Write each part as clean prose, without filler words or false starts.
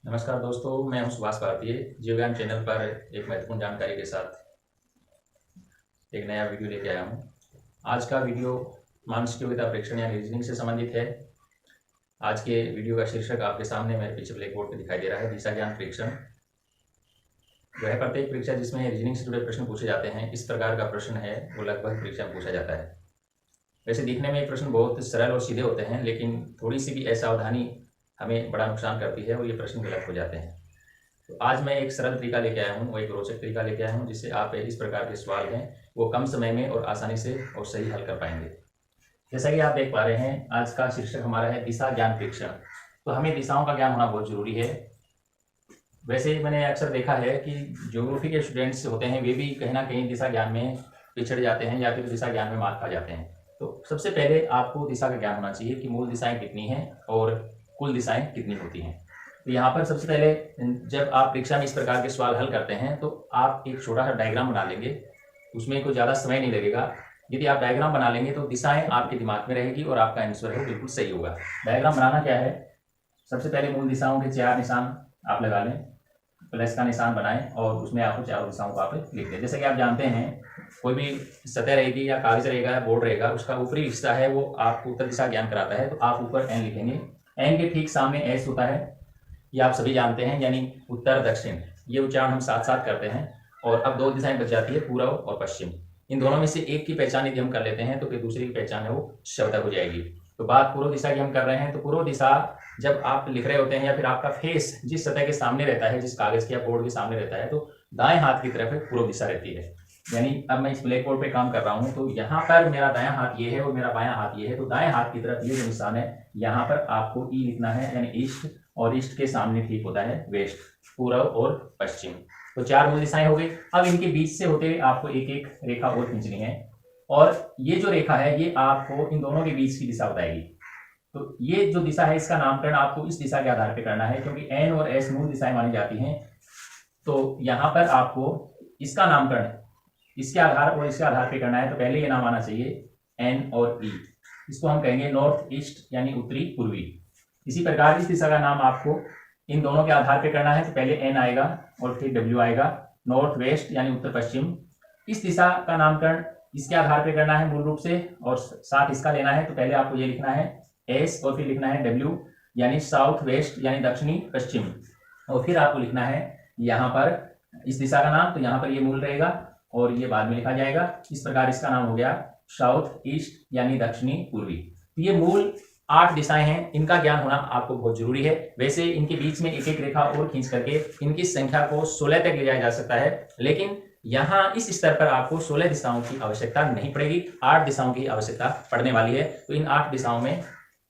नमस्कार दोस्तों, मैं हूं सुभाष भारतीय। जीवज्ञान चैनल पर एक महत्वपूर्ण जानकारी के साथ एक नया वीडियो लेके आया हूं। आज का वीडियो मानसिक योग्यता परीक्षण या रीजनिंग से संबंधित है। आज के वीडियो का शीर्षक आपके सामने मेरे पीछे ब्लैक बोर्ड पर दिखाई दे रहा है, दिशा ज्ञान परीक्षण। वह प्रत्येक परीक्षा जिसमें रीजनिंग से जुड़े प्रश्न पूछे जाते हैं, इस प्रकार का प्रश्न है वो लगभग परीक्षा में पूछा जाता है। वैसे दिखने में ये प्रश्न बहुत सरल और सीधे होते हैं, लेकिन थोड़ी सी भी असावधानी हमें बड़ा नुकसान करती है और ये प्रश्न गलत हो जाते हैं। तो आज मैं एक सरल तरीका लेके आया हूँ और एक रोचक तरीका लेके आया हूँ, जिससे आप इस प्रकार के सवाल हैं वो कम समय में और आसानी से और सही हल कर पाएंगे। जैसा कि आप देख पा रहे हैं, आज का शीर्षक हमारा है दिशा ज्ञान परीक्षण। तो हमें दिशाओं का ज्ञान होना बहुत जरूरी है। वैसे मैंने अक्सर देखा है कि ज्योग्राफी के स्टूडेंट्स होते हैं, वे भी कहीं ना कहीं दिशा ज्ञान में पिछड़ जाते हैं या फिर दिशा ज्ञान में मात खा जाते हैं। तो सबसे पहले आपको दिशा का ज्ञान होना चाहिए कि मूल दिशाएं कितनी हैं और कुल दिशाएं कितनी होती हैं। तो यहाँ पर सबसे पहले जब आप परीक्षा में इस प्रकार के सवाल हल करते हैं तो आप एक छोटा सा डायग्राम बना लेंगे। उसमें कोई ज़्यादा समय नहीं लगेगा। यदि आप डायग्राम बना लेंगे तो दिशाएं आपके दिमाग में रहेगी और आपका आंसर है बिल्कुल सही होगा। डायग्राम बनाना क्या है, सबसे पहले मूल दिशाओं के 4 निशान आप लगा लें, प्लस का निशान बनाएं और उसमें आपको 4 दिशाओं को आप लिख दें। जैसे कि आप जानते हैं, कोई भी सतह रहेगी या कागज रहेगा या बोर्ड रहेगा, उसका ऊपरी हिस्सा है वो आपको उत्तर दिशा ज्ञान कराता है। तो आप ऊपर एन लिखेंगे, एन के ठीक सामने एस होता है, ये आप सभी जानते हैं, यानी उत्तर दक्षिण। ये उच्चारण हम साथ साथ करते हैं। और अब 2 दिशाएं बच जाती है, पूर्व और पश्चिम। इन दोनों में से एक की पहचान यदि हम कर लेते हैं तो फिर दूसरी की पहचान है वो शब्द हो जाएगी। तो बात पूर्व दिशा की हम कर रहे हैं, तो पूर्व दिशा जब आप लिख रहे होते हैं या फिर आपका फेस जिस सतह के सामने रहता है, जिस कागज के या बोर्ड के सामने रहता है, तो दाएं हाथ की तरफ पूर्व दिशा रहती है। यानी अब मैं इस ब्लैक बोर्ड पे काम कर रहा हूं, तो यहाँ पर मेरा दायां हाथ ये है और मेरा बायां हाथ ये है। तो दाएं हाथ की तरफ ये जो निशान है, यहाँ पर आपको ई लिखना है, यानी ईस्ट, और ईस्ट के सामने ठीक होता है वेस्ट, पूर्व और पश्चिम। तो 4 मूल दिशाएं हो गई। अब इनके बीच से होते हुए आपको एक एक रेखा और खींचनी है, और ये जो रेखा है ये आपको इन दोनों के बीच की दिशा बताएगी। तो ये जो दिशा है इसका नामकरण आपको इस दिशा के आधार पर करना है, क्योंकि एन और एस मूल दिशाएं मानी जाती हैं। तो यहाँ पर आपको इसका नामकरण इसके आधार और इसके आधार पर करना है। तो पहले ये नाम आना चाहिए एन और ई, इसको हम कहेंगे नॉर्थ ईस्ट यानी उत्तरी पूर्वी। इसी प्रकार इस दिशा का नाम आपको इन दोनों के आधार पर करना है। तो पहले एन आएगा और फिर डब्ल्यू आएगा, नॉर्थ वेस्ट यानी उत्तर पश्चिम। इस दिशा का नामकरण इसके आधार पर करना है मूल रूप से, और साथ इसका लेना है। तो पहले आपको ये लिखना है एस और फिर लिखना है डब्ल्यू यानी साउथ वेस्ट यानी दक्षिणी पश्चिम, और फिर आपको लिखना है यहाँ पर इस दिशा का नाम। तो यहाँ पर ये मूल रहेगा और ये बाद में लिखा जाएगा। इस प्रकार इसका नाम हो गया साउथ ईस्ट यानी दक्षिणी पूर्वी। तो ये मूल 8 दिशाएं हैं, इनका ज्ञान होना आपको बहुत जरूरी है। वैसे इनके बीच में एक एक रेखा और खींच करके इनकी संख्या को 16 तक ले जाया जा सकता है, लेकिन यहाँ इस स्तर पर आपको 16 दिशाओं की आवश्यकता नहीं पड़ेगी, 8 दिशाओं की आवश्यकता पड़ने वाली है। तो इन 8 दिशाओं में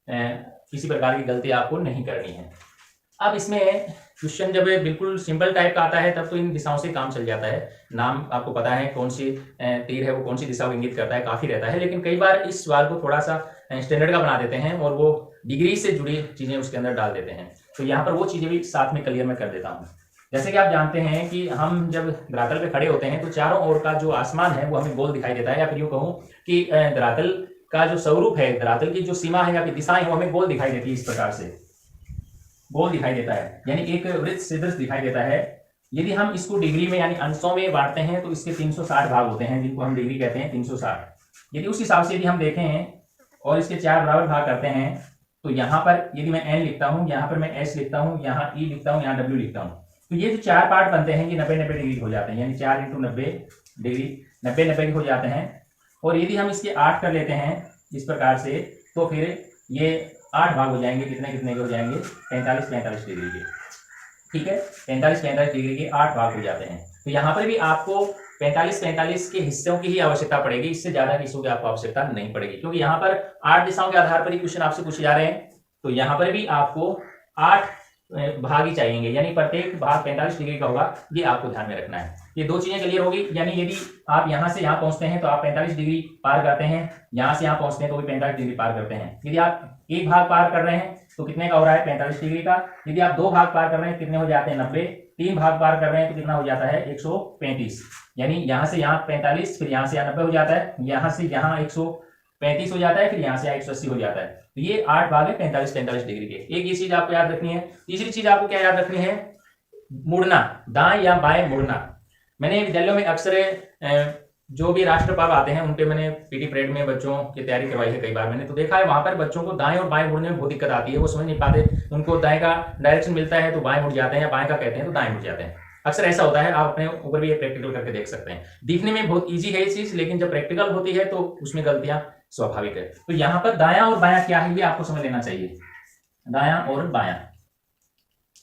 किसी प्रकार की गलती आपको नहीं करनी है। अब इसमें क्वेश्चन जब बिल्कुल सिंपल टाइप का आता है तब तो इन दिशाओं से काम चल जाता है। नाम आपको पता है, कौन सी तीर है वो कौन सी दिशा को इंगित करता है, काफी रहता है। लेकिन कई बार इस सवाल को थोड़ा सा स्टैंडर्ड का बना देते हैं और वो डिग्री से जुड़ी चीजें उसके अंदर डाल देते हैं। तो यहाँ पर वो चीजें भी साथ में क्लियर में कर देता हूँ। जैसे कि आप जानते हैं कि हम जब धरातल पे खड़े होते हैं तो चारों ओर का जो आसमान है वो हमें गोल दिखाई देता है, या फिर यूं कहूँ कि धरातल का जो स्वरूप है, धरातल की जो सीमा है या फिर दिशाएं वो हमें गोल दिखाई देती है। इस प्रकार से गोल दिखाई देता है, यानी एक वृत्त सदृश दिखाई देता है। यदि हम इसको डिग्री में यानी अंशों में बांटते हैं तो इसके 360 भाग होते हैं, जिनको हम डिग्री कहते हैं 360। यदि उस हिसाब से यदि हम देखें और इसके 4 बराबर भाग करते हैं, तो यहाँ पर यदि मैं एन लिखता हूँ, यहाँ पर मैं एस लिखता हूँ, यहाँ ई लिखता हूँ, यहाँ डब्ल्यू लिखता हूँ, तो ये जो 4 पार्ट बनते हैं ये 90-90 डिग्री हो जाते हैं, यानी 4 × 90 डिग्री 90-90 के हो जाते हैं। और यदि हम इसके 8 कर लेते हैं इस प्रकार से, तो फिर ये 8 भाग हो जाएंगे, कितने कितने के हो जाएंगे, 45-45 डिग्री के। ठीक है, 45-45 डिग्री के 8 भाग हो जाते हैं। तो यहाँ पर भी आपको 45-45 के हिस्सों की ही आवश्यकता पड़ेगी, इससे ज्यादा हिस्सों की आपको आवश्यकता नहीं पड़ेगी, क्योंकि यहाँ पर 8 दिशाओं के आधार पर ही क्वेश्चन आपसे पूछे जा रहे हैं। तो यहाँ पर भी आपको 8 भाग ही चाहिए, यानी प्रत्येक भाग 45 डिग्री का होगा। ये आपको ध्यान में रखना है। ये 2 चीजें क्लियर होगी, यानी यदि आप यहाँ से यहाँ पहुंचते हैं तो आप 45 डिग्री पार करते हैं, यहाँ से यहाँ पहुंचते हैं तो भी 45 डिग्री पार करते हैं। यदि आप एक भाग पार कर रहे हैं तो कितने का हो रहा है, 45 डिग्री का। यदि आप 2 भाग पार कर रहे हैं कितने हो जाते हैं, 90। 3 भाग पार कर रहे हैं तो कितना हो जाता है, 135। यानी यहाँ से यहाँ 45, फिर यहाँ से यहाँ 90 हो जाता है, यहाँ से यहाँ 135 हो जाता है, फिर यहाँ से यहाँ 180 हो जाता है। तो ये 8 भाग है 45 डिग्री के। एक ये चीज आपको याद रखनी है। तीसरी चीज आपको क्या याद रखनी है, मुड़ना, दाएं या बाएं मुड़ना। मैंने विद्यालयों में अक्सर जो भी राष्ट्र पर्व आते हैं उन पे मैंने पीटी परेड में बच्चों की तैयारी करवाई है कई बार। मैंने तो देखा है वहां पर बच्चों को दाएं और बाएं मुड़ने में बहुत दिक्कत आती है, वो समझ नहीं पाते। उनको दाएं का डायरेक्शन मिलता है तो बाएं मुड़ जाते हैं, या बाएं का कहते हैं तो दाएं मुड़ जाते हैं। अक्सर ऐसा होता है, आप अपने ऊपर भी ये प्रैक्टिकल करके देख सकते हैं। दिखने में बहुत ईजी है ये चीज, लेकिन जब प्रैक्टिकल होती है तो उसमें गलतियां स्वाभाविक है। तो यहाँ पर दायां और बायां क्या है ये आपको समझ लेना चाहिए। दायां और बायां,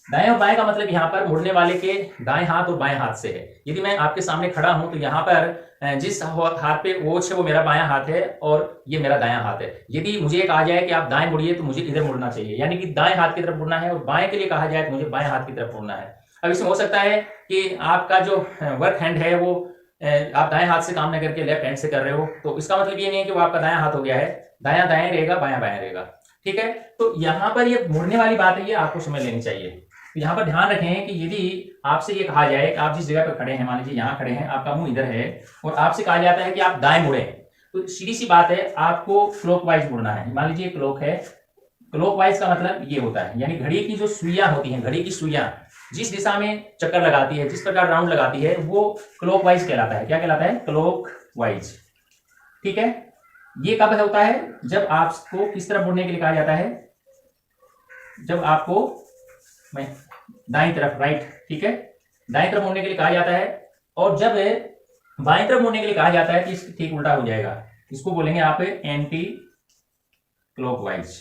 दाएं और बाएं का मतलब यहाँ पर मुड़ने वाले के दाएं हाथ और बाएं हाथ से है। यदि मैं आपके सामने खड़ा हूं तो यहाँ पर जिस हाथ पे वोच है वो मेरा बायां हाथ है और ये मेरा दायां हाथ है। यदि मुझे कहा जाए कि आप दाएं मुड़िए तो मुझे इधर मुड़ना चाहिए, यानी कि दाएं हाथ की तरफ मुड़ना है, और बाएं के लिए कहा जाए तो मुझे बाएं हाथ की तरफ मुड़ना है। अब इसमें हो सकता है कि आपका जो वर्क हैंड है वो आप दाएं हाथ से काम न करके लेफ्ट हैंड से कर रहे हो, तो इसका मतलब ये नहीं है कि वो आपका दायां हाथ हो गया है, दायां दाएं रहेगा, बायां बायां रहेगा। ठीक है, तो यहाँ पर ये मुड़ने वाली बात है, ये आपको समझ लेनी चाहिए। तो यहाँ पर ध्यान रखें कि यदि आपसे ये कहा जाए कि आप जिस जगह पर खड़े हैं, मान लीजिए यहाँ खड़े हैं, आपका मुंह इधर है और आपसे कहा जाता है कि आप दाएं मुड़े, तो सीधी सी बात है आपको क्लॉकवाइज मुड़ना है। मान लीजिए क्लॉक है, क्लॉकवाइज का मतलब ये होता है, यानी घड़ी की जो सुइयां होती हैं, घड़ी की सुइयां जिस दिशा में चक्कर लगाती है, जिस प्रकार राउंड लगाती है, वो क्लॉकवाइज कहलाता है। क्या कहलाता है? क्लॉकवाइज। ठीक है, ये कब होता है? जब आपको किस तरफ मुड़ने के लिए कहा जाता है? जब आपको दाईं तरफ, राइट, ठीक है, दाईं तरफ मुड़ने के लिए कहा जाता है। और जब बाईं तरफ मुड़ने के लिए कहा जाता है कि ठीक उल्टा हो जाएगा, इसको बोलेंगे आप एंटी क्लॉकवाइज।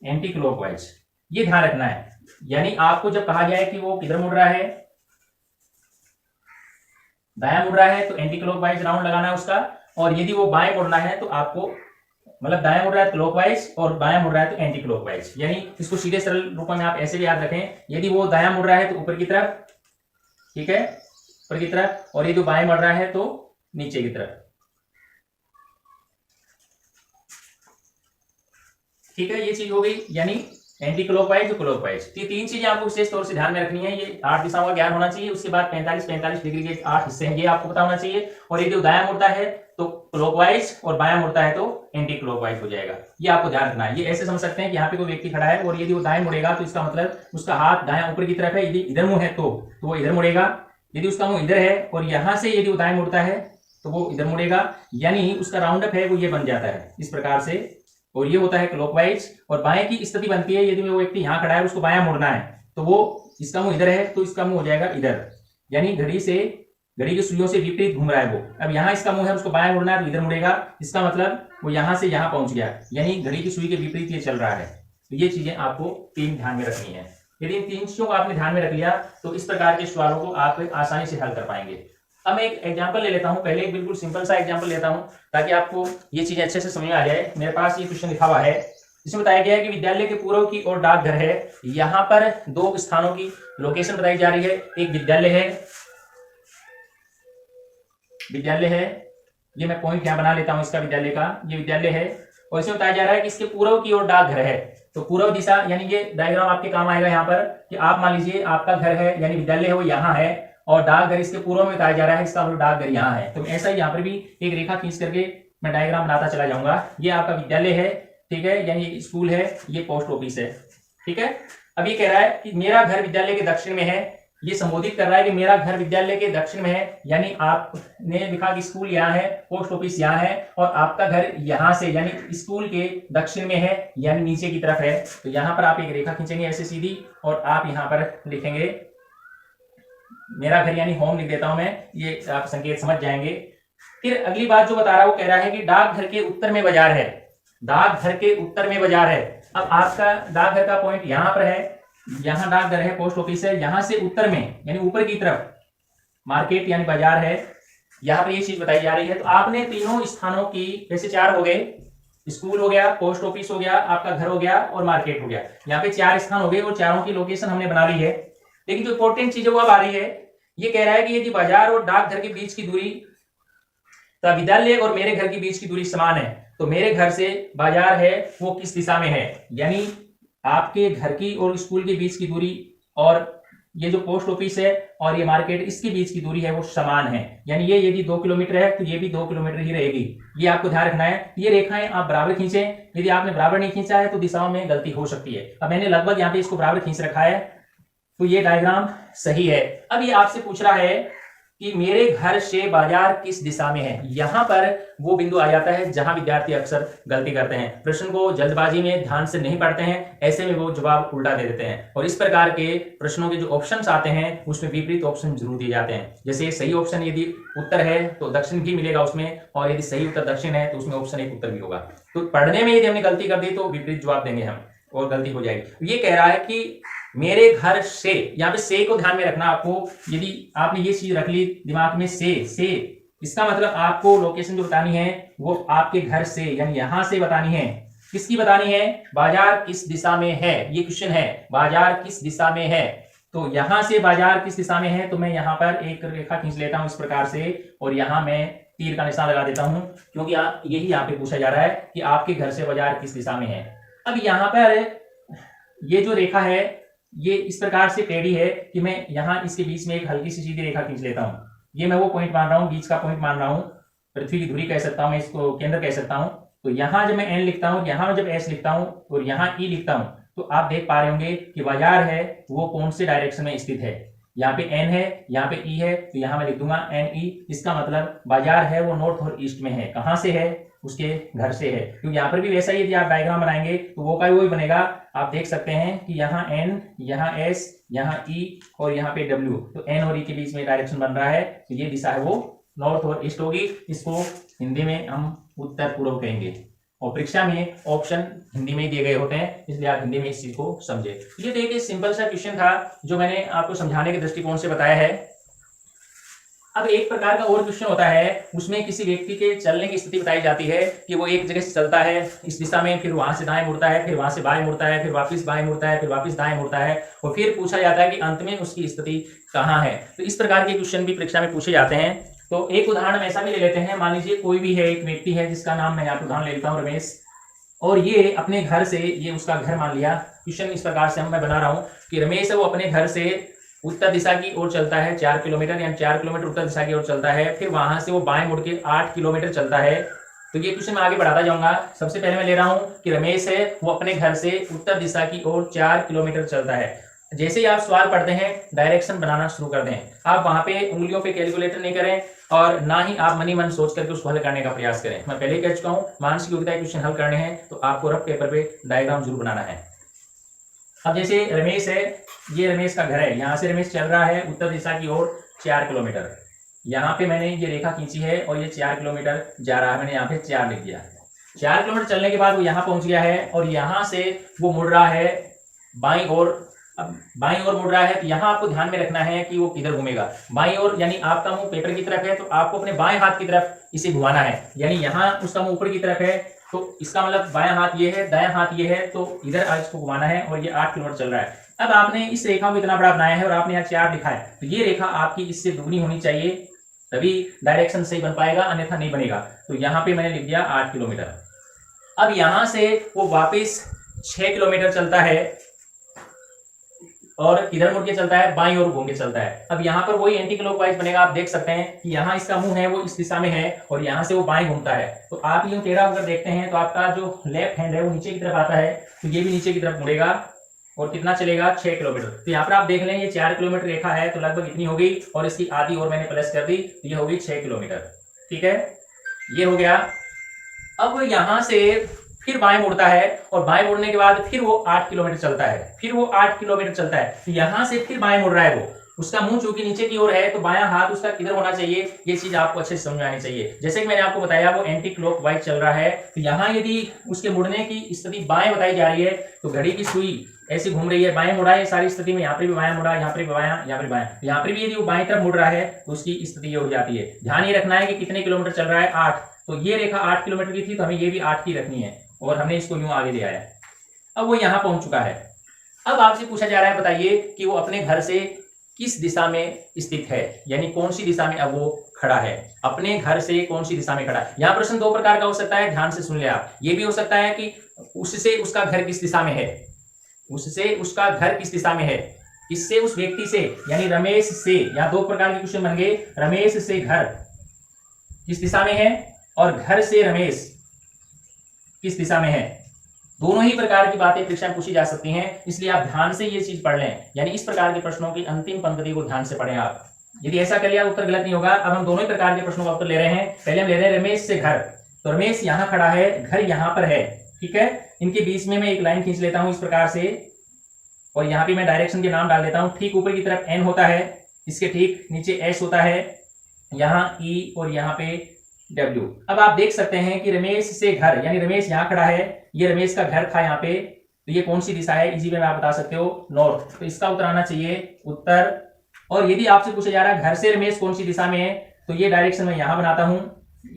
एंटी क्लॉकवाइज, ये ध्यान रखना है। यानी आपको जब कहा जाए कि वो किधर मुड़ रहा है, दायां मुड़ रहा है, तो एंटी क्लॉकवाइज राउंड लगाना है उसका। और यदि वो बाएं मुड़ना है तो आपको, मतलब दायां मुड़ रहा है तो क्लॉकवाइज और बायां मुड़ रहा है तो एंटी क्लॉकवाइज। यानी इसको सीधे सरल रूप में आप ऐसे भी याद रखें, यदि वो दायां मुड़ रहा है तो ऊपर की तरफ, ठीक है, ऊपर की तरफ, और यदि बाएं मुड़ रहा है तो नीचे की तरफ। ठीक है, ये चीज हो गई, यानी एंटी क्लॉकवाइज और क्लॉकवाइज। ये तीन चीजें आपको विशेष तौर से ध्यान में रखनी है। ये 8 दिशाओं का ज्ञान होना चाहिए। उसके बाद 45 डिग्री के 8 हिस्से हैं, ये आपको पता होना चाहिए। और यदि दायां मुड़ता है तो क्लॉकवाइज और बायां मुड़ता है तो एंटी क्लॉकवाइज हो जाएगा। ये आपको ध्यान रखना है। ये ऐसे समझ सकते हैं कि यहाँ पे कोई व्यक्ति खड़ा है और यदि वो दाएं मुड़ेगा तो इसका मतलब उसका हाथ दायां ऊपर की तरफ है। यदि इधर मुंह है तो वो इधर मुड़ेगा। यदि उसका मुंह इधर है और यहां से यदि वो दाएं मुड़ता है तो वो इधर मुड़ेगा, यानी उसका राउंड अप है वो ये बन जाता है इस प्रकार से। और ये होता है क्लॉकवाइज। और बाएं की स्थिति बनती है, यदि वो व्यक्ति यहाँ खड़ा है उसको बायां मुड़ना है तो वो, इसका मुंह इधर है तो इसका मुंह हो जाएगा इधर, यानी घड़ी की सुइयों से विपरीत घूम रहा है वो। अब यहाँ इसका मुंह है, उसको बायां मुड़ना है तो इधर मुड़ेगा। इसका मतलब वो यहाँ से यहाँ पहुंच गया, यानी घड़ी की सुई के विपरीत ये चल रहा है। तो ये चीजें आपको तीन ध्यान में रखनी है। यदि इन तीन चीजों को आपने ध्यान में रख लिया तो इस प्रकार के सवालों को आप आसानी से हल कर पाएंगे। अब मैं एक एग्जांपल ले लेता हूं, पहले एक बिल्कुल सिंपल सा एग्जांपल लेता हूं ताकि आपको ये चीजें अच्छे से समझ में आ जाए। मेरे पास ये क्वेश्चन लिखा हुआ है, इसमें बताया गया है कि विद्यालय के पूर्व की ओर डाकघर है। यहाँ पर दो स्थानों की लोकेशन बताई जा रही है। एक विद्यालय है, ये मैं पॉइंट यहाँ बना लेता हूँ इसका, विद्यालय का ये विद्यालय है। और इसमें बताया जा रहा है कि इसके पूर्व की ओर डाकघर है। तो पूर्व दिशा, यानी ये डायग्राम आपके काम आएगा यहाँ पर कि आप मान लीजिए आपका घर है, यानी विद्यालय है वो यहाँ है और डाकघर इसके पूर्व में बताया जा रहा है, इसका मतलब डाकघर यहाँ है। तो ऐसा ही यहाँ पर भी एक रेखा खींच करके मैं डायग्राम बनाता चला जाऊंगा। ये आपका विद्यालय है, ठीक है, यानी स्कूल है, ये पोस्ट ऑफिस है, ठीक है। अब ये कह रहा है कि मेरा घर विद्यालय के दक्षिण में है। ये संबोधित कर रहा है कि मेरा घर विद्यालय के दक्षिण में है, यानी आपने लिखा कि स्कूल यहाँ है, पोस्ट ऑफिस यहाँ है और आपका घर यहाँ से, यानी स्कूल के दक्षिण में है, यानी नीचे की तरफ है। तो यहाँ पर आप एक रेखा खींचेंगे ऐसे सीधी और आप यहाँ पर लिखेंगे मेरा घर, यानी होम लिख देता हूं मैं, ये आप संकेत समझ जाएंगे। फिर अगली बात जो बता रहा है वो कह रहा है कि डाकघर के उत्तर में बाजार है। डाकघर के उत्तर में बाजार है। अब आपका डाकघर का पॉइंट यहाँ पर है, यहाँ डाकघर है, पोस्ट ऑफिस है, यहाँ से उत्तर में यानी ऊपर की तरफ मार्केट यानी बाजार है। यहाँ पर ये चीज बताई जा रही है। तो आपने तीनों स्थानों की, वैसे 4 हो गए, स्कूल हो गया, पोस्ट ऑफिस हो गया, आपका घर हो गया और मार्केट हो गया। यहाँ पे 4 स्थान हो गए और चारों की लोकेशन हमने बना ली है। लेकिन जो इंपॉर्टेंट चीज है वो अब आ रही है। ये कह रहा है कि यदि बाजार और डाकघर के बीच की दूरी, तो विद्यालय और मेरे घर के बीच की दूरी समान है, तो मेरे घर से बाजार है वो किस दिशा में है, यानी आपके घर की और स्कूल के बीच की दूरी और ये जो पोस्ट ऑफिस है और ये मार्केट, इसके बीच की दूरी है वो समान है, यानी ये यदि 2 किलोमीटर है तो ये भी 2 किलोमीटर ही रहेगी। ये आपको ध्यान रखना है। ये रेखाएं आप बराबर खींचें, यदि आपने बराबर नहीं खींचा है तो दिशाओं में गलती हो सकती है। अब मैंने लगभग यहाँ पे इसको बराबर खींच रखा है, तो ये डायग्राम सही है। अब ये आपसे पूछ रहा है कि मेरे घर से बाजार किस दिशा में है। यहां पर वो बिंदु आ जाता है जहां विद्यार्थी अक्सर गलती करते हैं, प्रश्न को जल्दबाजी में ध्यान से नहीं पढ़ते हैं, ऐसे में वो जवाब उल्टा दे देते हैं। और इस प्रकार के प्रश्नों के जो ऑप्शंस आते हैं उसमें विपरीत ऑप्शन जरूर दिए जाते हैं। जैसे सही ऑप्शन यदि उत्तर है तो दक्षिण भी मिलेगा उसमें, और यदि सही उत्तर दक्षिण है तो उसमें ऑप्शन एक उत्तर भी होगा। तो पढ़ने में यदि हमने गलती कर दी तो विपरीत जवाब देंगे हम और गलती हो जाएगी। ये कह रहा है कि मेरे घर से, यहाँ पे से को ध्यान में रखना आपको। यदि आपने ये चीज रख ली दिमाग में, से इसका मतलब आपको लोकेशन जो बतानी है वो आपके घर से यानी यहां से बतानी है। किसकी बतानी है? बाजार किस दिशा में है, ये क्वेश्चन है, बाजार किस दिशा में है। तो यहां से बाजार किस दिशा में है, तो मैं यहां पर एक रेखा खींच लेता हूं इस प्रकार से, और यहां मैं तीर का निशान लगा देता हूं, क्योंकि यही यहाँ पे पूछा जा रहा है कि आपके घर से बाजार किस दिशा में है। अब यहां पर ये जो रेखा है ये इस प्रकार से टेढ़ी है कि मैं यहां इसके बीच में एक हल्की सी सीधी रेखा खींच लेता हूं। ये मैं वो पॉइंट मान रहा हूं, बीच का पॉइंट मान रहा हूं, पृथ्वी की धुरी कह सकता हूं, मैं इसको केंद्र कह सकता हूं। तो यहां जब मैं एन लिखता हूं, यहां जब एस लिखता हूं और यहां ई लिखता हूं, तो आप देख पा रहे होंगे कि बाजार है वो कौन से डायरेक्शन में स्थित है। यहाँ पे एन है, यहाँ पे ई है, तो यहां मैं लिख दूंगा एन ई। इसका मतलब बाजार है वो नॉर्थ और ईस्ट में है। कहां से है? उसके घर से है। क्योंकि यहाँ पर भी वैसा ही यदि आप डायग्राम बनाएंगे तो वो का वही बनेगा। आप देख सकते हैं कि यहाँ एन, यहाँ एस, यहाँ ई और यहाँ पे डब्ल्यू, तो एन और ई के बीच में डायरेक्शन बन रहा है, तो ये दिशा है वो नॉर्थ और ईस्ट होगी। इसको हिंदी में हम उत्तर पूर्व कहेंगे, और परीक्षा में ऑप्शन हिंदी में दिए गए होते हैं, इसलिए आप हिंदी में इस चीज को समझे। ये देखिए सिंपल सा क्वेश्चन था जो मैंने आपको समझाने के दृष्टिकोण से बताया है। अब एक प्रकार का और क्वेश्चन होता है, उसमें किसी व्यक्ति के चलने की स्थिति बताई जाती है कि वो एक जगह से चलता है इस दिशा में, फिर वहां से दाएं मुड़ता है, फिर वहां से बाएं मुड़ता है, फिर वापस बाएं मुड़ता है, फिर वापस दाएं मुड़ता है, और फिर पूछा जाता है कि अंत में उसकी स्थिति कहाँ है। तो इस प्रकार के क्वेश्चन भी परीक्षा में पूछे जाते हैं। तो एक उदाहरण ऐसा भी ले लेते हैं। मान लीजिए कोई भी है, एक व्यक्ति है जिसका नाम मैं यहाँ पे उदाहरण ले लेता हूँ रमेश, और ये अपने घर से, ये उसका घर मान लिया। क्वेश्चन इस प्रकार से मैं बना रहा हूँ कि रमेश है वो अपने घर से उत्तर दिशा की ओर चलता है 4 किलोमीटर, यानी 4 किलोमीटर उत्तर दिशा की ओर चलता है, फिर वहां से वो बाएं मुड़ के 8 किलोमीटर चलता है। तो ये क्वेश्चन मैं आगे बढ़ाता जाऊंगा। सबसे पहले मैं ले रहा हूं कि रमेश है वो अपने घर से उत्तर दिशा की ओर 4 किलोमीटर चलता है। जैसे ही आप सवाल पढ़ते हैं डायरेक्शन बनाना शुरू कर दें। आप वहां पे उंगलियों पे कैलकुलेटर नहीं करें और ना ही आप मनी मन सोच करके उसको हल करने का प्रयास करें। मैं पहले ही कह चुका हूं, मानसिक योग्यता क्वेश्चन हल करने हैं तो आपको रफ पेपर पे डायग्राम जरूर बनाना है। अब जैसे रमेश है, ये रमेश का घर है, यहाँ से रमेश चल रहा है उत्तर दिशा की ओर 4 किलोमीटर। यहाँ पे मैंने ये रेखा खींची है और ये 4 किलोमीटर जा रहा है, मैंने यहाँ पे 4 लिख दिया। 4 किलोमीटर चलने के बाद वो यहाँ पहुंच गया है और यहाँ से वो मुड़ रहा है बाईं ओर। अब बाईं ओर मुड़ रहा है तो यहाँ आपको ध्यान में रखना है कि वो किधर घूमेगा। बाईं ओर यानी आपका मुंह पेपर की तरफ है, तो आपको अपने बाएं हाथ की तरफ इसे घुमाना है, यानी यहाँ उसका मुंह ऊपर की तरफ है, तो इसका मतलब बायां हाथ ये है, दायां हाथ ये है, तो इधर आज इसको घुमाना है और ये 8 किलोमीटर चल रहा है। अब आपने इस रेखा को इतना बड़ा बनाया है और आपने यहाँ 4 लिखा है, तो ये रेखा आपकी इससे दुगनी होनी चाहिए, तभी डायरेक्शन सही बन पाएगा, अन्यथा नहीं बनेगा। तो यहाँ पे मैंने लिख दिया 8 किलोमीटर। अब यहाँ से वो वापिस 6 किलोमीटर चलता है और किधर मुड़ के चलता है? बाईं ओर घूम के चलता है। अब यहाँ पर वही एंटी क्लॉकवाइज बनेगा। आप देख सकते हैं कि यहाँ इसका मुंह है वो इस दिशा में है और यहाँ से वो बाएं घूमता है। तो आप यूं टेढ़ा अगर देखते हैं तो आपका जो लेफ्ट हैंड है वो नीचे की तरफ आता है, तो ये भी नीचे की तरफ मुड़ेगा और कितना चलेगा? 6 किलोमीटर। तो यहाँ पर आप देख लें ये 4 किलोमीटर रेखा है, तो लगभग इतनी होगी और इसकी आधी और मैंने प्लस कर दी, तो ये होगी 6 किलोमीटर। ठीक है, ये हो गया। अब यहाँ से फिर बाएं मुड़ता है और बाएं मुड़ने के बाद फिर वो 8 किलोमीटर चलता है, फिर वो 8 किलोमीटर चलता है, तो यहां से फिर बाएं मुड़ रहा है वो। उसका मुंह चूंकि नीचे की ओर है तो बायां हाथ उसका किधर होना चाहिए, ये चीज आपको अच्छे से समझ में आनी चाहिए। जैसे कि मैंने आपको बताया वो एंटी क्लॉकवाइज चल रहा है, तो यहाँ यदि उसके मुड़ने की स्थिति बाएं बताई जा रही है तो घड़ी की सुई ऐसे घूम रही है, बाएं मुड़ा है सारी स्थिति में, यहाँ पर भी बायां मुड़ा, यहाँ पर भी बायां, यहाँ पर बायां, यहाँ पर भी यदि वो बाएं तरफ मुड़ रहा है तो उसकी स्थिति ये हो जाती है। ध्यान ये रखना है कि कितने किलोमीटर चल रहा है? 8। तो ये रेखा 8 किलोमीटर की थी, तो हमें ये भी 8 की रखनी है और हमने इसको यूं आगे ले आया। अब वो यहां पहुंच चुका है। अब आपसे पूछा जा रहा है बताइए कि वो अपने घर से किस दिशा में स्थित है, यानी कौन सी दिशा में अब वो खड़ा है, अपने घर से कौन सी दिशा में खड़ा है। यहाँ प्रश्न 2 प्रकार का हो सकता है, ध्यान से सुन ले आप। ये भी हो सकता है कि उससे उसका घर किस दिशा में है, उससे उसका घर किस दिशा में है, किससे? उस व्यक्ति से, यानी रमेश से। यहां दो प्रकार के क्वेश्चन बन गए। रमेश से घर किस दिशा में है और घर से रमेश किस दिशा में है। दोनों ही प्रकार की बातें परीक्षा में पूछी जा सकती हैं, इसलिए आप ध्यान से ये चीज पढ़ लें। यानी इस प्रकार के प्रश्नों की अंतिम पंक्ति को ध्यान से पढ़ें आप। यदि ऐसा कर लिया उत्तर गलत नहीं होगा। अब हम दोनों ही प्रकार के प्रश्नों का उत्तर ले रहे हैं। पहले हम ले रहे हैं रमेश से घर। तो रमेश यहां खड़ा है, घर यहां पर है, ठीक है। इनके बीच में मैं एक लाइन खींच लेता हूं इस प्रकार से, और यहां पे मैं डायरेक्शन के नाम डाल देता हूं। ठीक ऊपर की तरफ एन होता है, इसके ठीक नीचे एस होता है, यहाँ ई और यहाँ पे डब्ल्यू। अब आप देख सकते हैं कि रमेश से घर, यानी रमेश यहाँ खड़ा है, ये रमेश का घर था यहाँ पे, तो ये कौन सी दिशा है? इसी में आप बता सकते हो, नॉर्थ। तो इसका उत्तर आना चाहिए उत्तर। और यदि आपसे पूछा जा रहा है घर से रमेश कौन सी दिशा में है, तो ये डायरेक्शन मैं यहां बनाता हूं,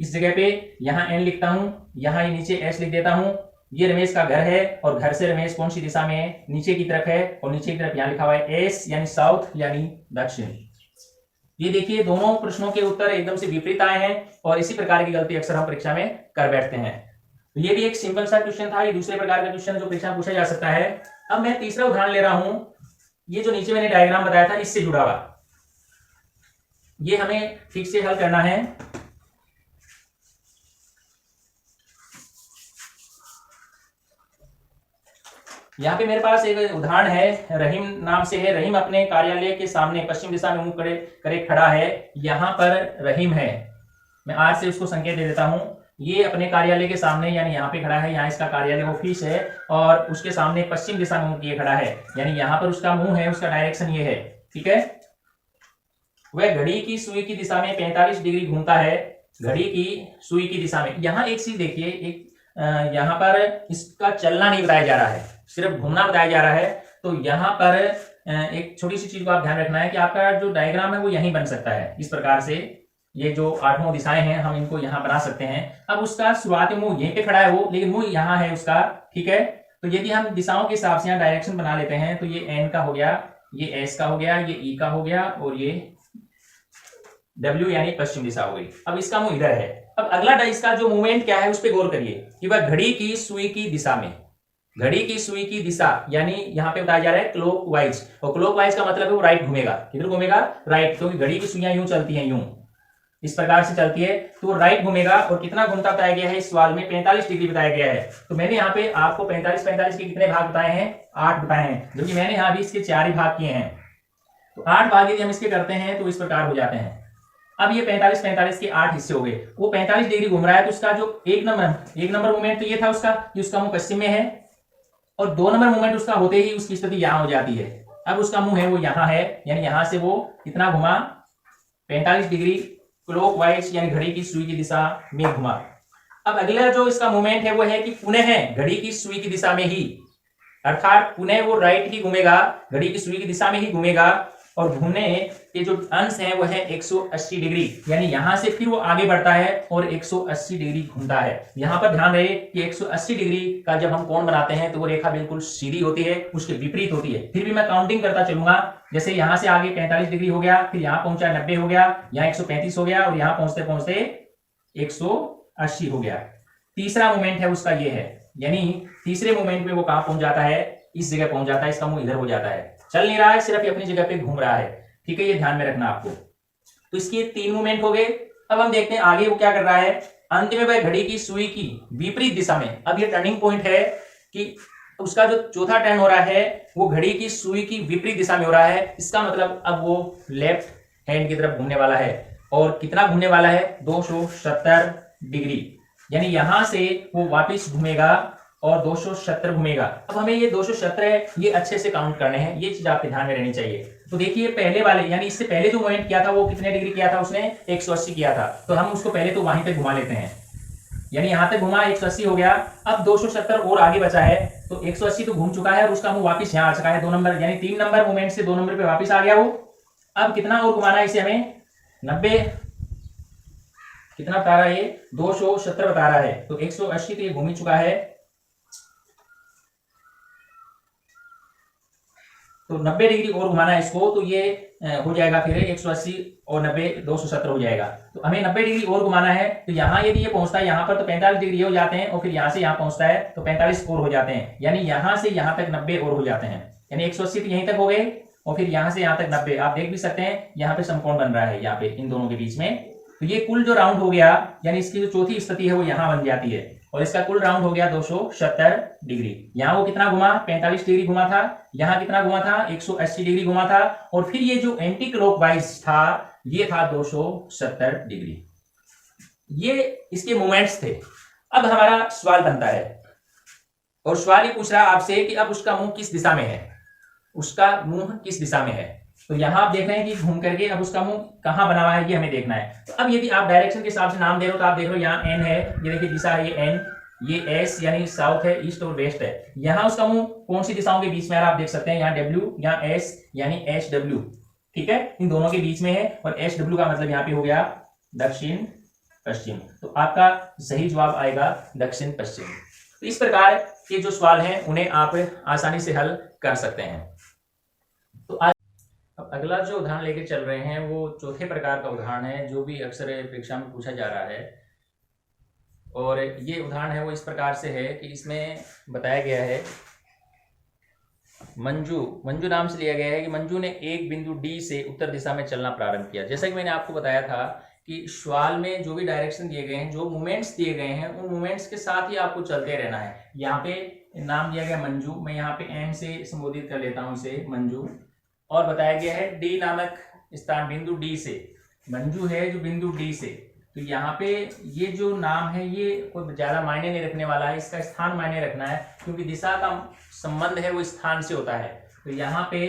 इस जगह पे यहां एन लिखता हूं, यहां ये नीचे एस लिख देता हूं। ये रमेश का घर है और घर से रमेश कौन सी दिशा में है? नीचे की तरफ है, और नीचे की तरफ यहां लिखा हुआ है एस, यानी साउथ यानी दक्षिण। ये देखिए दोनों प्रश्नों के उत्तर एकदम से विपरीत आए हैं, और इसी प्रकार की गलती अक्सर हम परीक्षा में कर बैठते हैं। तो ये भी एक सिंपल सा क्वेश्चन था। ये दूसरे प्रकार का क्वेश्चन जो परीक्षा में पूछा जा सकता है। अब मैं तीसरा उदाहरण ले रहा हूं। ये जो नीचे मैंने डायग्राम बताया था इससे जुड़ा हुआ, ये हमें ठीक से हल करना है। यहाँ पे मेरे पास एक उदाहरण है, रहीम नाम से है। रहीम अपने कार्यालय के सामने पश्चिम दिशा में मुंह करे खड़ा है। यहाँ पर रहीम है, मैं आर से उसको संकेत दे देता हूं। ये अपने कार्यालय के सामने, यानी यहाँ पे खड़ा है, यहाँ इसका कार्यालय ऑफिस है, और उसके सामने पश्चिम दिशा में मुंह किए खड़ा है, यानी यहाँ पर उसका मुंह है, उसका डायरेक्शन ये है, ठीक है। वह घड़ी की सुई की दिशा में 45 डिग्री घूमता है, घड़ी की सुई की दिशा में। यहाँ एक चीज देखिए, एक यहाँ पर इसका चलना नहीं बताया जा रहा है, सिर्फ घूमना बताया जा रहा है। तो यहाँ पर एक छोटी सी चीज को आप ध्यान रखना है कि आपका जो डायग्राम है वो यहीं बन सकता है। इस प्रकार से ये जो 8 दिशाएं हैं हम इनको यहाँ बना सकते हैं। अब उसका शुरुआती मुंह यहीं पे खड़ा है वो, लेकिन मुंह यहाँ है उसका, ठीक है। तो यदि हम दिशाओं के हिसाब से यहाँ डायरेक्शन बना लेते हैं, तो ये एन का हो गया, ये एस का हो गया, ये ई का हो गया, और ये डब्ल्यू यानी पश्चिम दिशा हो गई। अब इसका मुंह इधर है। अब अगला इसका जो मूवमेंट क्या है उस पर गौर करिए कि वह घड़ी की सुई की दिशा में, घड़ी की सुई की दिशा, यानी यहाँ पे बताया जा रहा है क्लॉकवाइज, और क्लॉकवाइज का मतलब है वो राइट घूमेगा। किधर घूमेगा? राइट, क्योंकि घड़ी की सुइयां यूं चलती हैं, यूं इस प्रकार से चलती है, तो वो राइट घूमेगा। और कितना घूमता बताया गया है इस सवाल में? 45 डिग्री बताया गया है। तो मैंने यहाँ पे आपको 45 के कितने भाग बताए हैं? 8 बताए हैं, जो कि मैंने यहाँ भी इसके 4 ही भाग किए हैं। तो 8 भाग यदि हम इसके करते हैं तो इस प्रकार हो जाते हैं। अब ये 45 के 8 हिस्से हो गए। वो 45 डिग्री घूम रहा है, तो उसका जो एक नंबर मूवमेंट तो ये था उसका, कि उसका मुंह पश्चिम में है, और 2 नंबर मूवमेंट उसका होते ही उसकी स्थिति यहां हो जाती है। अब उसका मुंह है वो यहां है, यानी यहां से वो कितना घुमा? 45 डिग्री क्लॉकवाइज, यानी घड़ी की सुई की दिशा में घुमा। अब अगला जो इसका मूवमेंट है वो है कि पुनः घड़ी की सुई की दिशा में ही, अर्थात पुनः वो राइट ही घूमेगा, घड़ी की सुई की दिशा में ही घूमेगा, और घूमने के जो अंश है वो है 180 डिग्री, यानी यहां से फिर वो आगे बढ़ता है और 180 डिग्री घूमता है। यहां पर ध्यान रहे कि 180 डिग्री का जब हम कोण बनाते हैं तो वो रेखा बिल्कुल सीधी होती है, उसके विपरीत होती है। फिर भी मैं काउंटिंग करता चलूंगा, जैसे यहां से आगे 45 डिग्री हो गया, फिर यहां पहुंचा 90 हो गया, यहाँ 135 हो गया, और यहां पहुंचते पहुंचते 180 हो गया। तीसरा मूवमेंट है उसका ये है, यानी तीसरे मूवमेंट में वो कहां पहुंच जाता है? इस जगह पहुंच जाता है, इसका मुंह इधर हो जाता है, चल नहीं रहा है, सिर्फ अपनी जगह पे घूम रहा है, ठीक है। ये ध्यान में रखना आपको। तो इसके 3 मूवमेंट हो गए। अब हम देखते हैं आगे वो क्या कर रहा है। अंत में वह घड़ी की सुई की विपरीत दिशा में, अब ये टर्निंग पॉइंट है कि उसका जो चौथा टर्न हो रहा है वो घड़ी की सुई की विपरीत दिशा में हो रहा है। इसका मतलब अब वो लेफ्ट हैंड की तरफ घूमने वाला है, और कितना घूमने वाला है? 270 डिग्री, यानी यहां से वो वापिस घूमेगा और 270 घूमेगा। अब हमें ये 270 है, ये अच्छे से काउंट करने हैं, ये चीज आपके ध्यान में रहनी चाहिए। तो देखिए पहले वाले, यानी इससे पहले जो मूवमेंट किया था वो कितने डिग्री किया था? उसने 180 किया था। तो हम उसको पहले तो वहीं पे घुमा लेते हैं, यानी यहां तक घुमा 180 हो गया। अब 270 और आगे बचा है, तो 180 तो घूम चुका है और उसका मुंह वापिस यहाँ आ चुका है 2 नंबर, यानी 3 नंबर मूवमेंट से 2 नंबर पे वापिस आ गया वो। अब कितना और घुमाना है इसे हमें? 90, कितना बता रहा है ये? 270 बता रहा है। तो 180 तो ये घूम ही चुका है, तो 90 डिग्री और घुमाना है इसको, तो ये हो जाएगा फिर 180 और 90 270 हो जाएगा। तो हमें 90 डिग्री और घुमाना है। तो यहाँ यदि ये पहुंचता है यहाँ पर तो 45 डिग्री हो जाते हैं, और फिर यहाँ से यहाँ पहुंचता है तो 45 और हो जाते हैं, यानी यहाँ से यहाँ तक 90 और हो जाते हैं, यानी 180 तो यहीं तक हो गए, और फिर यहाँ से यहाँ तक 90। आप देख भी सकते हैं यहाँ पे समकोण बन रहा है, यहाँ पे इन दोनों के बीच में। तो ये कुल जो राउंड हो गया, यानी इसकी जो चौथी स्थिति है वो यहाँ बन जाती है, और इसका कुल राउंड हो गया 270 डिग्री। यहाँ वो कितना घुमा, 45 डिग्री घुमा था। यहाँ कितना घुमा था, 180 डिग्री घुमा था। और फिर ये जो एंटी क्लॉकवाइज था ये था 270 डिग्री। ये इसके मोमेंट्स थे। अब हमारा सवाल बनता है, और सवाल ये पूछ रहा है आपसे कि अब उसका मुंह किस दिशा में है, उसका मुंह किस दिशा में है। तो यहां आप देख रहे हैं कि घूम करके अब उसका मुंह कहां बना हुआ है ये हमें देखना है। तो अब यदि आप डायरेक्शन के हिसाब से नाम दे रहे हो तो आप देख रहे हो यहाँ एन है, ये देखिए दिशा है, ये एन, ये एस यानी साउथ है, ईस्ट और वेस्ट है। यहाँ उसका मुंह कौन सी दिशाओं के बीच में आप देख सकते हैं, यहाँ डब्ल्यू, यहाँ एस यानी एच डब्ल्यू, ठीक है, इन दोनों के बीच में है। और एच डब्ल्यू का मतलब यहाँ पे हो गया दक्षिण पश्चिम। तो आपका सही जवाब आएगा दक्षिण पश्चिम। तो इस प्रकार के जो सवाल हैं उन्हें आप आसानी से हल कर सकते हैं। तो आज अब अगला जो उदाहरण लेके चल रहे हैं वो चौथे प्रकार का उदाहरण है, जो भी अक्सर परीक्षा में पूछा जा रहा है। और ये उदाहरण है वो इस प्रकार से है कि इसमें बताया गया है, मंजू नाम से लिया गया है कि मंजू ने एक बिंदु डी से उत्तर दिशा में चलना प्रारंभ किया। जैसा कि मैंने आपको बताया था कि सवाल में जो भी डायरेक्शन दिए गए हैं, जो मूवमेंट्स दिए गए हैं, उन मूवमेंट्स के साथ ही आपको चलते रहना है। यहाँ पे नाम दिया गया मंजू, मैं यहाँ पे एम से संबोधित कर लेता हूँ इसे मंजू। और बताया गया है डी नामक स्थान, बिंदु डी से, मंजू है जो बिंदु डी से। तो यहाँ पे ये जो नाम है ये कोई ज्यादा मायने नहीं रखने वाला है, इसका स्थान मायने रखना है, क्योंकि दिशा का संबंध है वो स्थान से होता है। तो यहाँ पे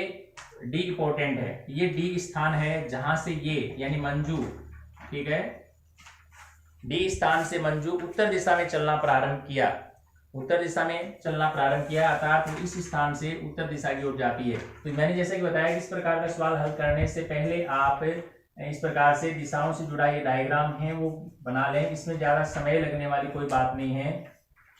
डी इंपॉर्टेंट है, ये डी स्थान है जहां से ये यानी मंजू, ठीक है, डी स्थान से मंजू उत्तर दिशा में चलना प्रारंभ किया, उत्तर दिशा में चलना प्रारंभ किया, अर्थात तो इस स्थान से उत्तर दिशा की ओर जाती है। तो मैंने जैसे कि बताया कि इस प्रकार का सवाल हल करने से पहले आप इस प्रकार से दिशाओं से जुड़ा ये डायग्राम है वो बना लें। इसमें ज्यादा समय लगने वाली कोई बात नहीं है,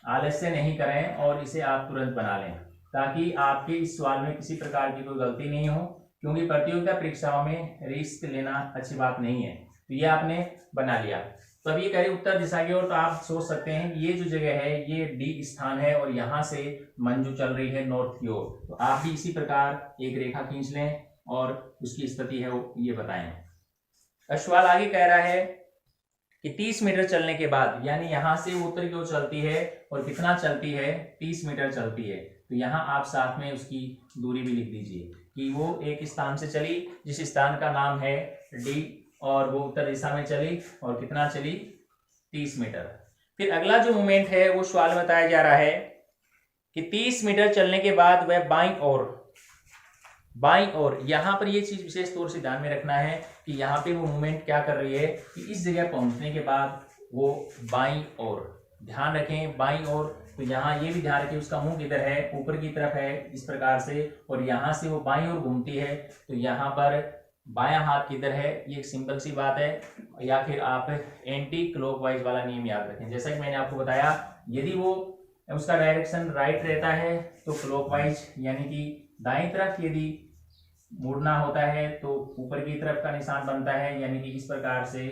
आलस्य नहीं करें और इसे आप तुरंत बना लें, ताकि आपके इस सवाल में किसी प्रकार की कोई गलती नहीं हो, क्योंकि प्रतियोगिता परीक्षाओं में रिस्क लेना अच्छी बात नहीं है। तो ये आपने बना लिया। तो अब ये करें उत्तर दिशा की ओर, तो आप सोच सकते हैं ये जो जगह है ये डी स्थान है और यहाँ से मंजू चल रही है नॉर्थ की ओर। तो आप भी इसी प्रकार एक रेखा खींच लें और उसकी स्थिति है वो ये बताएं। अब सवाल आगे कह रहा है कि 30 मीटर चलने के बाद, यानी यहाँ से वो उत्तर की ओर चलती है और कितना चलती है, 30 मीटर चलती है। तो यहाँ आप साथ में उसकी दूरी भी लिख दीजिए कि वो एक स्थान से चली जिस स्थान का नाम है डी, और वो उत्तर दिशा में चली और कितना चली, 30 मीटर। फिर अगला जो मूवमेंट है वो सवाल में बताया जा रहा है कि 30 मीटर चलने के बाद वह बाईं ओर, यहां पर ये चीज विशेष तौर से ध्यान में रखना है कि यहाँ पे वो मूवमेंट क्या कर रही है कि इस जगह पहुंचने के बाद वो बाईं ओर, ध्यान रखें बाईं ओर। तो यहाँ ये भी ध्यान रखें उसका मुंह किधर है, ऊपर की तरफ है इस प्रकार से, और यहाँ से वो बाईं ओर घूमती है। तो यहाँ पर बायां हाथ किधर है, ये एक सिंपल सी बात है। या फिर आप एंटी क्लॉकवाइज वाला नियम याद रखें, जैसा कि मैंने आपको बताया, यदि वो उसका डायरेक्शन राइट रहता है तो क्लॉकवाइज यानी कि दाईं तरफ यदि मुड़ना होता है तो ऊपर की तरफ का निशान बनता है, यानी कि इस प्रकार से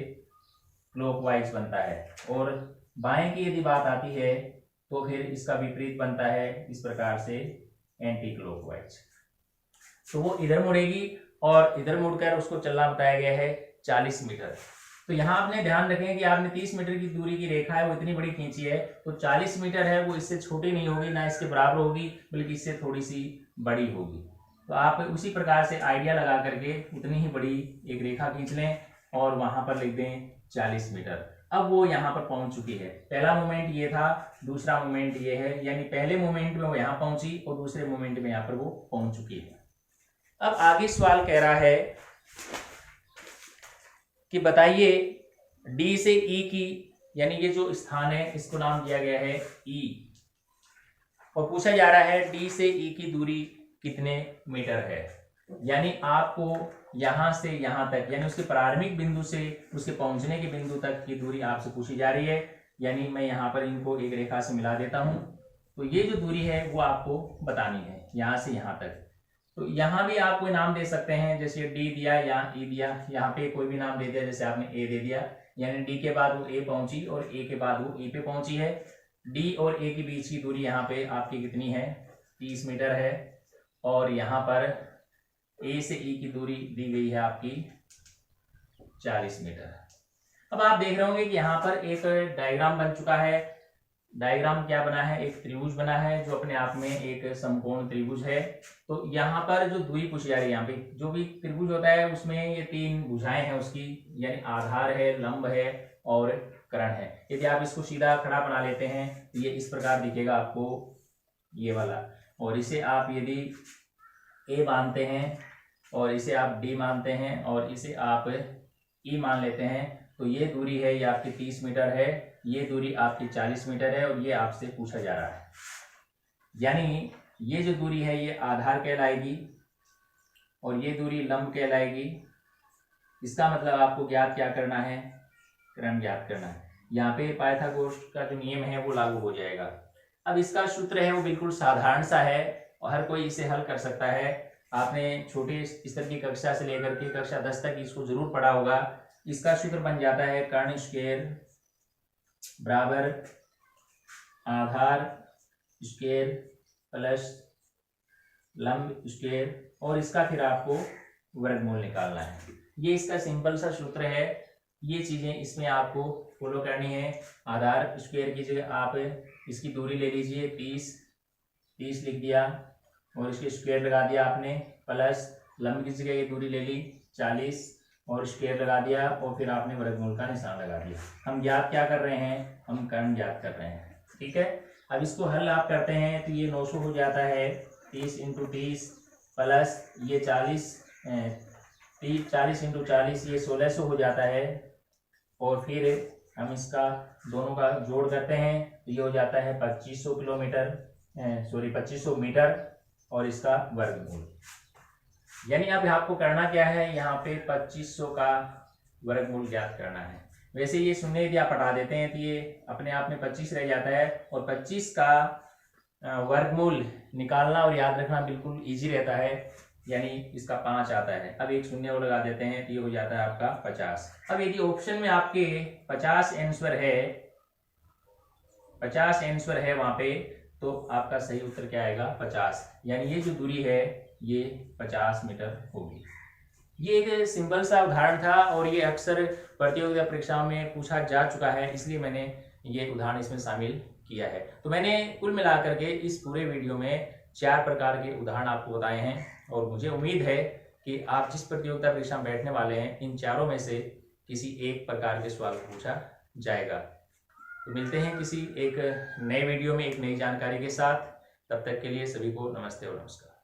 क्लॉकवाइज बनता है। और बाएं की यदि बात आती है तो फिर इसका विपरीत बनता है इस प्रकार से एंटी क्लॉकवाइज। तो वो इधर मुड़ेगी और इधर मुड़कर उसको चलना बताया गया है 40 मीटर। तो यहाँ आपने ध्यान रखें कि आपने 30 मीटर की दूरी की रेखा है वो इतनी बड़ी खींची है, तो 40 मीटर है वो इससे छोटी नहीं होगी, ना इसके बराबर होगी, बल्कि इससे थोड़ी सी बड़ी होगी। तो आप उसी प्रकार से आइडिया लगा करके उतनी ही बड़ी एक रेखा खींच लें और वहां पर लिख दें 40 मीटर। अब वो यहाँ पर पहुंच चुकी है। पहला मोमेंट ये था, दूसरा मोमेंट ये है, यानी पहले मोमेंट में वो यहाँ पहुंची और दूसरे मोमेंट में यहाँ पर वो पहुंच चुकी है। अब आगे सवाल कह रहा है कि बताइए डी से ई की, यानी ये जो स्थान है इसको नाम दिया गया है ई, और पूछा जा रहा है डी से ई की दूरी कितने मीटर है। यानी आपको यहां से यहां तक, यानी उसके प्रारंभिक बिंदु से उसके पहुंचने के बिंदु तक की दूरी आपसे पूछी जा रही है। यानी मैं यहाँ पर इनको एक रेखा से मिला देता हूं। तो ये जो दूरी है वो आपको बतानी है यहां से यहां तक। तो यहाँ भी आप कोई नाम दे सकते हैं, जैसे डी दिया या ई दिया, यहाँ पे कोई भी नाम दे दिया, जैसे आपने ए दे दिया, यानी डी के बाद वो ए पहुंची और ए के बाद वो ई पे पहुंची है। डी और ए के बीच की दूरी यहाँ पे आपकी कितनी है, 30 मीटर है। और यहाँ पर ए से ई की दूरी दी गई है आपकी 40 मीटर। अब आप देख रहे होंगे कि यहाँ पर एक डायग्राम बन चुका है। डायग्राम क्या बना है, एक त्रिभुज बना है जो अपने आप में एक समकोण त्रिभुज है। तो यहाँ पर जो दूरी पूछी जा रही है, यहाँ पे जो भी त्रिभुज होता है उसमें ये 3 भुजाएं हैं उसकी, यानी आधार है, लंब है और कर्ण है। यदि आप इसको सीधा खड़ा बना लेते हैं तो ये इस प्रकार दिखेगा आपको, ये वाला। और इसे आप यदि ए मानते हैं और इसे आप डी मानते हैं और इसे आप ई मान लेते हैं, तो ये दूरी है, ये आपकी 30 मीटर है, ये दूरी आपकी 40 मीटर है और ये आपसे पूछा जा रहा है। यानी ये जो दूरी है ये आधार कहलाएगी और ये दूरी लंब कहलाएगी। इसका मतलब आपको ज्ञात क्या करना है, कर्ण ज्ञात करना है। यहाँ पे पाइथागोरस का जो नियम है वो लागू हो जाएगा। अब इसका सूत्र है वो बिल्कुल साधारण सा है और हर कोई इसे हल कर सकता है। आपने छोटे स्तर की कक्षा से लेकर के कक्षा 10 तक इसको जरूर पढ़ा होगा। इसका सूत्र बन जाता है कर्ण स्क्वायर बराबर आधार स्क्वायर प्लस लंब स्क्वायर, और इसका फिर आपको वर्गमूल निकालना है। ये इसका सिंपल सा सूत्र है। ये चीजें इसमें आपको फॉलो करनी है। आधार स्क्वायर की जगह आप इसकी दूरी ले लीजिए 30 लिख दिया और इसके स्क्वायर लगा दिया आपने, प्लस लंब की जगह ये दूरी ले ली 40 और स्क्वायर लगा दिया और फिर आपने वर्गमूल का निशान लगा दिया। हम ज्ञात क्या कर रहे हैं, हम कर्ण ज्ञात कर रहे हैं। ठीक है, अब इसको हल आप करते हैं तो ये 900 हो जाता है, 30 × 30 प्लस ये 40 × 40 ये 1600 हो जाता है। और फिर हम इसका दोनों का जोड़ करते हैं तो ये हो जाता है 2500 मीटर और इसका वर्गमूल। यानी अब आपको करना क्या है, यहाँ पे 2500 का वर्गमूल ज्ञात करना है। वैसे ये शून्य यदि आप हटा देते हैं तो ये अपने आप में 25 रह जाता है और 25 का वर्गमूल निकालना और याद रखना बिल्कुल इजी रहता है, यानी इसका 5 आता है। अब एक शून्य और लगा देते हैं तो ये हो जाता है आपका 50। अब यदि ऑप्शन में आपके 50 आंसर है वहां पे, तो आपका सही उत्तर क्या आएगा, 50। यानी ये जो दूरी है ये 50 मीटर होगी। ये एक सिंपल सा उदाहरण था और ये अक्सर प्रतियोगिता परीक्षाओं में पूछा जा चुका है, इसलिए मैंने ये उदाहरण इसमें शामिल किया है। तो मैंने कुल मिलाकर के इस पूरे वीडियो में 4 प्रकार के उदाहरण आपको बताए हैं और मुझे उम्मीद है कि आप जिस प्रतियोगिता परीक्षा में बैठने वाले हैं इन चारों में से किसी एक प्रकार के सवाल पूछा जाएगा। तो मिलते हैं किसी एक नए वीडियो में एक नई जानकारी के साथ। तब तक के लिए सभी को नमस्ते और नमस्कार।